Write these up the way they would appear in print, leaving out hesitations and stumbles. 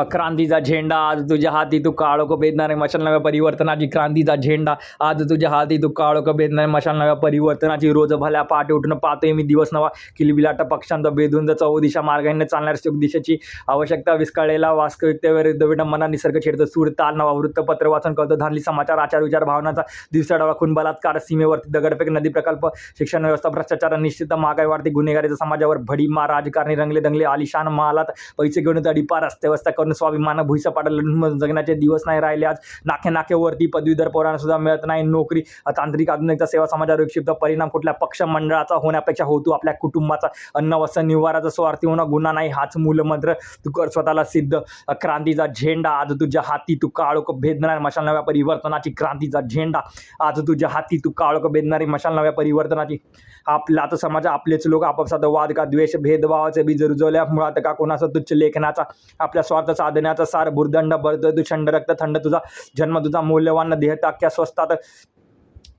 क्रांतीचा झेंडा आज तुझ्या हाती, तू काळोख भेदणारे मशाल नव्या परिवर्तनाची. क्रांतीचा झेंडा आज तुझ्या हाती, तू काळोख भेदणारे मशाल नव्या परिवर्तनाची. रोज भल्या पहाटे उठून पाहतोय मी दिवस नवा, किलबिलाट पक्षांत भेदून चौ दिशा मार्गाने चालणार सुख दिशेची. आवश्यकता विस्कळलेला वास्तविकतेविरुद्ध विडंबना निसर्ग छेडतो. सूर ताल नवा वृत्तपत्र वाचून कळतो धानली समाचार, आचार विचार भावनाचा दिवसाढवळा खून बलात्कार, सीमेवरती दगडफेक, नदी प्रकल्प, शिक्षण व्यवस्था, भ्रष्टाचार, निश्चित महागाई वाढते, गुन्हेगारीचा समाजावर भडीमार, राजकारणी रंगले दंगले, आलिशान महालात पैसे घेऊन तडीपार, रस्ते करून स्वाभिमान भुईचा पाडा लढून जगण्याचे दिवस नाही राहिले आज. नाके नाकेवरती पदवीधर पोरांना सुद्धा मिळत नाही नोकरी. तांत्रिक आधुनिकता सेवा समाजावर विक्षिप्त परिणाम कुठल्या पक्ष मंडळाचा होण्यापेक्षा होतो आपल्या कुटुंबाचा. अन्न वस्त्र निवाराचा स्वार्थी होणं गुन्हा नाही, हाच मूलमंत्र तू कर स्वतःला सिद्ध. क्रांतीचा झेंडा आज तुझ्या हाती, तू काळोख भेदणार मशाल नव्या परिवर्तनाची. क्रांतीचा झेंडा आज तुझ्या हाती, तू काळोख भेदणारी मशाल नव्या परिवर्तनाची. आपला आता समाज आपलेच लोक आपापसात वाद का द्वेष भेदभावाचे बीज रुजवल्या मुळात का कोणाचा तुच्छ लेखनाचा. आपल्या स्वार्थ साधण्याचा सार भुर्दंड भरतोय तू छंड रक्त थंड तुझा जन्म, तुझा मौल्यवान देह टाक्या स्वस्तात.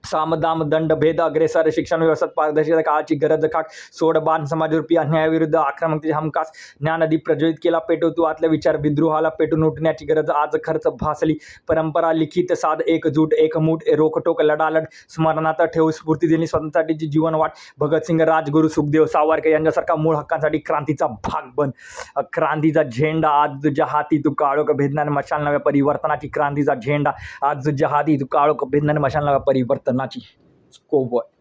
सामदाम दंड भेद अग्रेसर, शिक्षण व्यवस्थेत पारदर्शकता, काळाची गरज खाक सोड बाण, समाजरूपी अन्यायाविरुद्ध आक्रमकतेचे हमखास ज्ञानदीप प्रज्वलित केला पेटव तू आतल्या विचार विद्रोहाला पेटून उठण्याची गरज आज खर्च भासली. परंपरा लिखित साध एकजूट एकमूठ रोखटोक लढालढ स्मरणात ठेवू स्फूर्ती दिली स्वतंत्रासाठीची जीवन वाट. भगतसिंग, राजगुरू, सुखदेव, सावरकर यांच्यासारखा मूळ हक्कांसाठी क्रांतीचा भाग बन. क्रांतीचा झेंडा आज तुझ्या हाती, तू काळोख भेदणाऱ्या मशाल नव्या परिवर्तनाची. क्रांतीचा झेंडा आज तुझ्या हाती, तू काळोख भेदणाऱ्या मशाल नव्या परिवर्तनाची. Go boy.